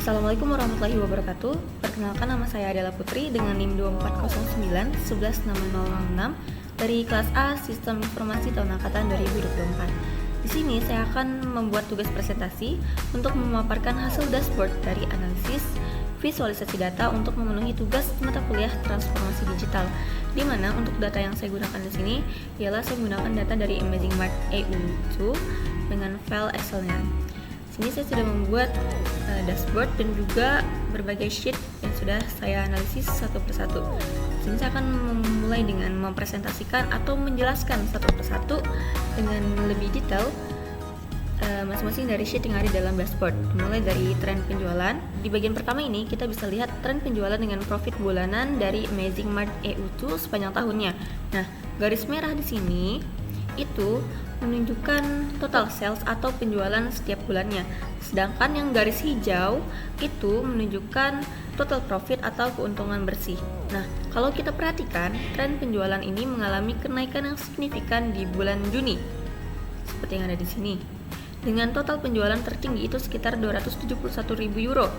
Assalamualaikum warahmatullahi wabarakatuh. Perkenalkan, nama saya adalah Putri dengan NIM 2409 116006 dari kelas A Sistem Informasi tahun angkatan 2024. Di sini saya akan membuat tugas presentasi untuk memaparkan hasil dashboard dari analisis visualisasi data untuk memenuhi tugas mata kuliah transformasi digital. Di mana untuk data yang saya gunakan di sini ialah saya menggunakan data dari Amazing Mart EU2 dengan file Excel-nya. Sini saya sudah membuat dashboard dan juga berbagai sheet yang sudah saya analisis satu persatu. Sini saya akan memulai dengan mempresentasikan atau menjelaskan satu persatu dengan lebih detail masing-masing dari sheet yang ada dalam dashboard. Mulai dari tren penjualan. Di bagian pertama ini kita bisa lihat tren penjualan dengan profit bulanan dari Amazing Mart EU2 sepanjang tahunnya. Nah, garis merah di sini itu menunjukkan total sales atau penjualan setiap bulannya. Sedangkan yang garis hijau itu menunjukkan total profit atau keuntungan bersih. Nah, kalau kita perhatikan, tren penjualan ini mengalami kenaikan yang signifikan di bulan Juni. Seperti yang ada di sini. Dengan total penjualan tertinggi itu sekitar 271.000 euro.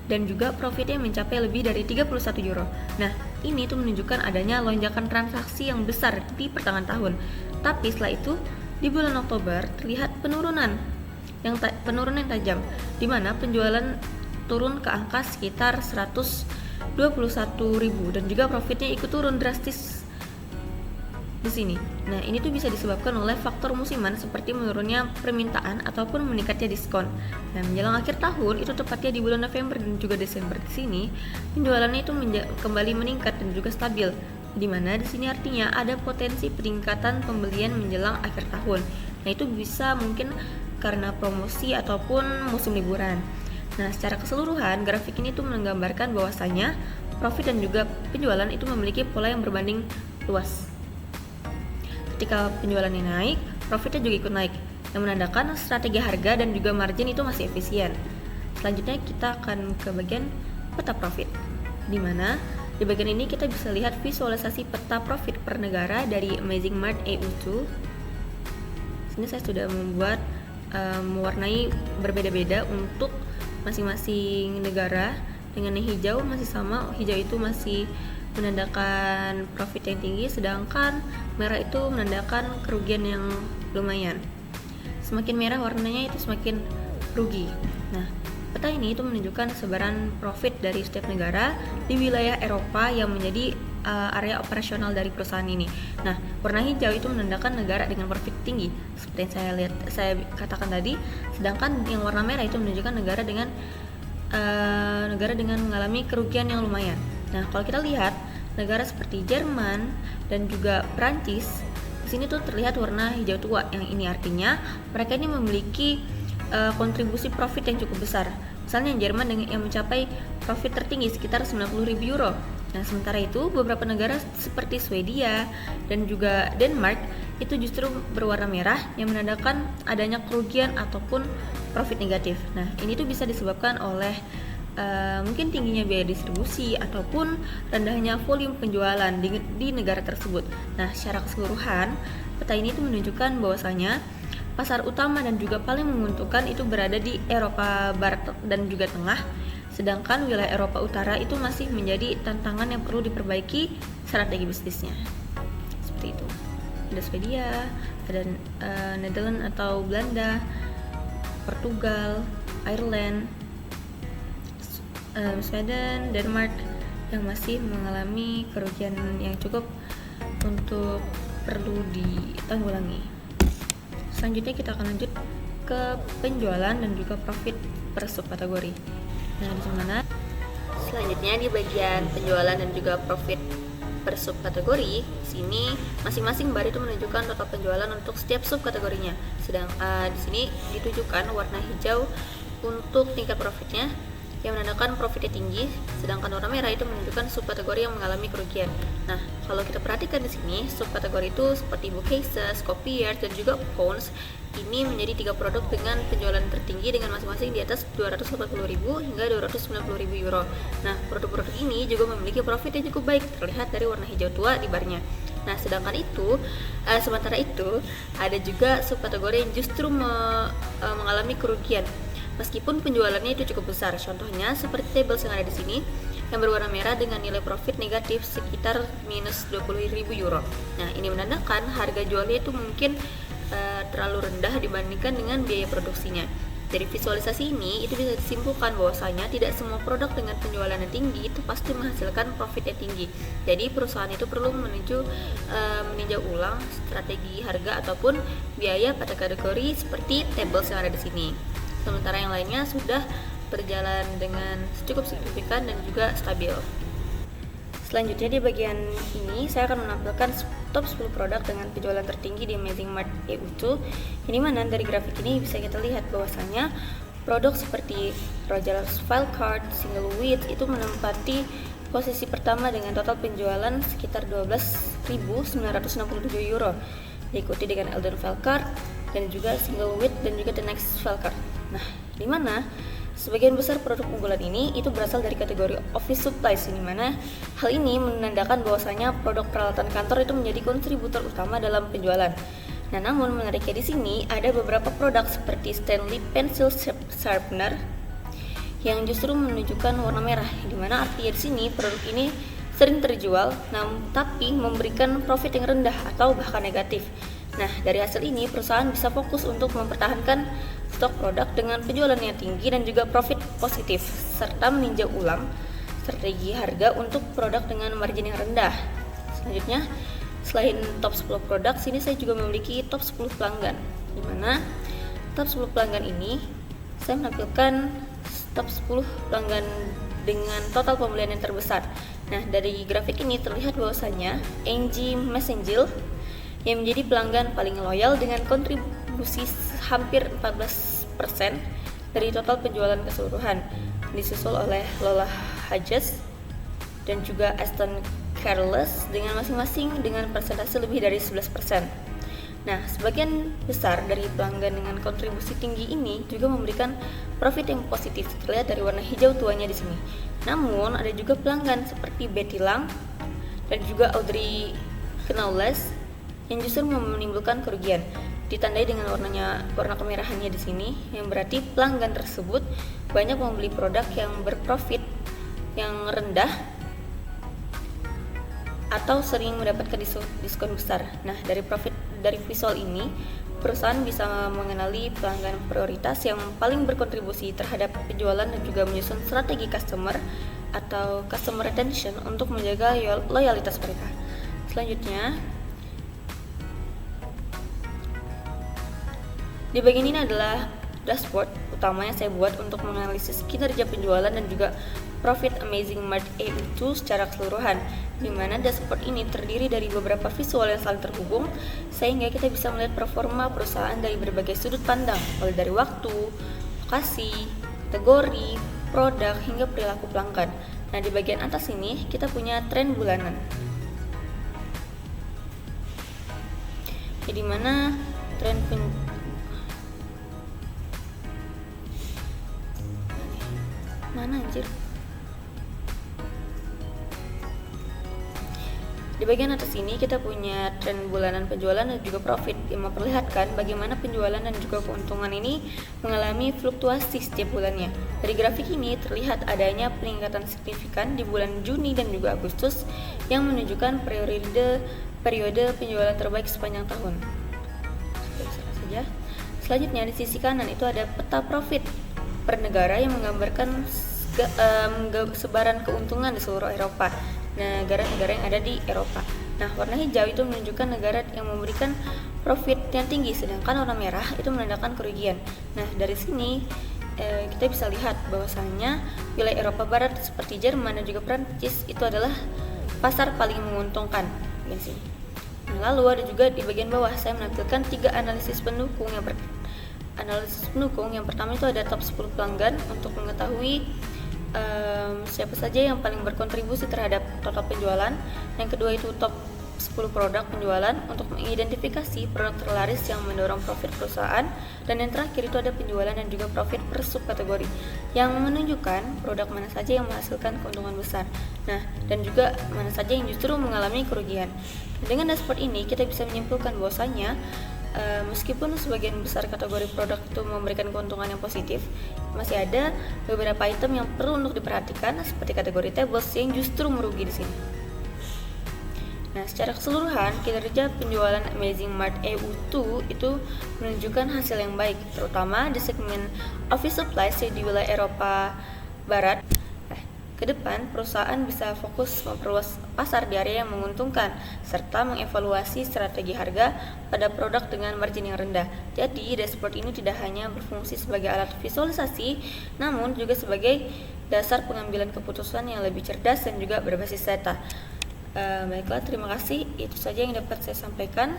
Dan juga profitnya mencapai lebih dari 31 euro. Nah, ini tuh menunjukkan adanya lonjakan transaksi yang besar di pertengahan tahun. Tapi setelah itu, di bulan Oktober terlihat penurunan yang tajam, di mana penjualan turun ke angka sekitar 121.000 dan juga profitnya ikut turun drastis di sini. Nah, ini tuh bisa disebabkan oleh faktor musiman seperti menurunnya permintaan ataupun meningkatnya diskon. Nah, menjelang akhir tahun itu tepatnya di bulan November dan juga Desember di sini, penjualannya itu kembali meningkat dan juga stabil. Di mana di sini artinya ada potensi peningkatan pembelian menjelang akhir tahun. Nah, itu bisa mungkin karena promosi ataupun musim liburan. Nah, secara keseluruhan grafik ini tuh menggambarkan bahwasanya profit dan juga penjualan itu memiliki pola yang berbanding luas. Ketika penjualannya naik, profitnya juga ikut naik, yang menandakan strategi harga dan juga margin itu masih efisien. Selanjutnya kita akan ke bagian peta profit, di mana di bagian ini kita bisa lihat visualisasi peta profit per negara dari Amazing Mart EU2. Sini saya sudah membuat mewarnai berbeda-beda untuk masing-masing negara. Dengan yang hijau masih sama, hijau itu masih menandakan profit yang tinggi, sedangkan merah itu menandakan kerugian yang lumayan. Semakin merah warnanya itu semakin rugi. Nah, peta ini itu menunjukkan sebaran profit dari setiap negara di wilayah Eropa yang menjadi area operasional dari perusahaan ini. Nah, warna hijau itu menandakan negara dengan profit tinggi, seperti yang saya katakan tadi. Sedangkan yang warna merah itu menunjukkan negara dengan mengalami kerugian yang lumayan. Nah, kalau kita lihat negara seperti Jerman dan juga Prancis, di sini tuh terlihat warna hijau tua. Yang ini artinya mereka ini memiliki kontribusi profit yang cukup besar. Misalnya Jerman yang mencapai profit tertinggi sekitar 90.000 euro. Nah, sementara itu beberapa negara seperti Swedia dan juga Denmark itu justru berwarna merah yang menandakan adanya kerugian ataupun profit negatif. Nah, ini tuh bisa disebabkan oleh mungkin tingginya biaya distribusi ataupun rendahnya volume penjualan di negara tersebut. Nah, secara keseluruhan peta ini tuh menunjukkan bahwasanya pasar utama dan juga paling menguntungkan itu berada di Eropa Barat dan juga Tengah, sedangkan wilayah Eropa Utara itu masih menjadi tantangan yang perlu diperbaiki strategi bisnisnya. Seperti itu. Ada Swedia, ada Netherlands atau Belanda, Portugal, Ireland, Sweden, Denmark yang masih mengalami kerugian yang cukup untuk perlu ditanggulangi. Selanjutnya kita akan lanjut ke penjualan dan juga profit per subkategori. Nah, di mana selanjutnya di bagian penjualan dan juga profit per subkategori, sini masing-masing bar itu menunjukkan total penjualan untuk setiap subkategorinya. Sedang di sini ditujukan warna hijau untuk tingkat profitnya yang menandakan profitnya tinggi, sedangkan warna merah itu menunjukkan subkategori yang mengalami kerugian. Nah, kalau kita perhatikan di sini, subkategori itu seperti bookcases, copiers, dan juga phones ini menjadi 3 produk dengan penjualan tertinggi dengan masing-masing di atas 280.000 hingga 290.000 euro. Nah, produk-produk ini juga memiliki profit yang cukup baik, terlihat dari warna hijau tua di barnya. Nah, sementara itu ada juga subkategori yang justru mengalami kerugian. meskipun penjualannya itu cukup besar. Contohnya seperti tables yang ada di sini yang berwarna merah dengan nilai profit negatif sekitar minus 20.000 euro. Nah, ini menandakan harga jualnya itu mungkin terlalu rendah dibandingkan dengan biaya produksinya. Dari visualisasi ini, itu bisa disimpulkan bahwasanya tidak semua produk dengan penjualan yang tinggi itu pasti menghasilkan profit yang tinggi. Jadi perusahaan itu perlu meninjau ulang strategi harga ataupun biaya pada kategori seperti tables yang ada di sini. Sementara yang lainnya sudah berjalan dengan cukup signifikan dan juga stabil. Selanjutnya di bagian ini saya akan menampilkan top 10 produk dengan penjualan tertinggi di Amazing Mart EU2. Ini mana dari grafik ini bisa kita lihat bahwasanya produk seperti Rogers File Card, Single Width itu menempati posisi pertama dengan total penjualan sekitar 12.967 euro. Diikuti dengan Eldon File Card dan juga Single Width dan juga The Next File Card. Nah, di mana sebagian besar produk unggulan ini itu berasal dari kategori office supplies, di mana hal ini menandakan bahwasanya produk peralatan kantor itu menjadi kontributor utama dalam penjualan. Nah, namun menariknya di sini ada beberapa produk seperti Stanley Pencil Sharpener yang justru menunjukkan warna merah, di mana artinya di sini produk ini sering terjual, namun tapi memberikan profit yang rendah atau bahkan negatif. Nah, dari hasil ini perusahaan bisa fokus untuk mempertahankan stok produk dengan penjualan yang tinggi dan juga profit positif, serta meninjau ulang strategi harga untuk produk dengan margin yang rendah. Selanjutnya, selain top 10 produk, sini saya juga memiliki top 10 pelanggan, di mana top 10 pelanggan ini saya menampilkan top 10 pelanggan dengan total pembelian yang terbesar. Nah, dari grafik ini terlihat bahwasanya Angie Messenger yang menjadi pelanggan paling loyal dengan kontribusi hampir 14% dari total penjualan keseluruhan, disusul oleh Lola Hedges dan juga Aston Careless dengan masing-masing dengan persentase lebih dari 11%. Nah, sebagian besar dari pelanggan dengan kontribusi tinggi ini juga memberikan profit yang positif, terlihat dari warna hijau tuanya di sini. Namun, ada juga pelanggan seperti Betty Lang dan juga Audrey Knowles yang justru menimbulkan kerugian, ditandai dengan warna kemerahannya di sini, yang berarti pelanggan tersebut banyak membeli produk yang berprofit yang rendah atau sering mendapatkan diskon besar. Nah, dari visual ini, perusahaan bisa mengenali pelanggan prioritas yang paling berkontribusi terhadap penjualan dan juga menyusun strategi customer atau customer retention untuk menjaga loyalitas mereka. Selanjutnya, di bagian ini adalah dashboard utama yang saya buat untuk menganalisis kinerja penjualan dan juga profit Amazing Mart EU2 secara keseluruhan, di mana dashboard ini terdiri dari beberapa visual yang saling terhubung sehingga kita bisa melihat performa perusahaan dari berbagai sudut pandang, mulai dari waktu, lokasi, kategori, produk, hingga perilaku pelanggan. Nah, di bagian atas ini kita punya tren bulanan, di mana tren mana anjir? Di bagian atas ini kita punya tren bulanan penjualan dan juga profit yang memperlihatkan bagaimana penjualan dan juga keuntungan ini mengalami fluktuasi setiap bulannya. Dari grafik ini terlihat adanya peningkatan signifikan di bulan Juni dan juga Agustus yang menunjukkan periode penjualan terbaik sepanjang tahun. Saja. Selanjutnya di sisi kanan itu ada peta profit per negara yang menggambarkan sebaran keuntungan di seluruh Eropa, negara-negara yang ada di Eropa. Nah, warna hijau itu menunjukkan negara yang memberikan profit yang tinggi, sedangkan warna merah itu menandakan kerugian. Nah, dari sini kita bisa lihat bahwasanya wilayah Eropa Barat seperti Jerman dan juga Prancis itu adalah pasar paling menguntungkan. Nah, lalu ada juga di bagian bawah saya menampilkan 3 analisis pendukung yang pertama itu ada top 10 pelanggan untuk mengetahui siapa saja yang paling berkontribusi terhadap total penjualan. Yang kedua itu top 10 produk penjualan untuk mengidentifikasi produk terlaris yang mendorong profit perusahaan. Dan yang terakhir itu ada penjualan dan juga profit per subkategori yang menunjukkan produk mana saja yang menghasilkan keuntungan besar, nah dan juga mana saja yang justru mengalami kerugian. Dengan dashboard ini kita bisa menyimpulkan bahwasanya Meskipun sebagian besar kategori produk itu memberikan keuntungan yang positif, masih ada beberapa item yang perlu untuk diperhatikan, seperti kategori tables yang justru merugi di sini. Nah, secara keseluruhan, kinerja penjualan Amazing Mart EU2 itu menunjukkan hasil yang baik, terutama di segmen office supplies di wilayah Eropa Barat. Ke depan, perusahaan bisa fokus memperluas pasar di area yang menguntungkan, serta mengevaluasi strategi harga pada produk dengan margin yang rendah. Jadi, dashboard ini tidak hanya berfungsi sebagai alat visualisasi, namun juga sebagai dasar pengambilan keputusan yang lebih cerdas dan juga berbasis data. Baiklah, terima kasih. Itu saja yang dapat saya sampaikan.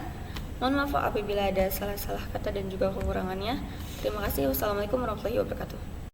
Mohon maaf apabila ada salah-salah kata dan juga kekurangannya. Terima kasih. Wassalamualaikum warahmatullahi wabarakatuh.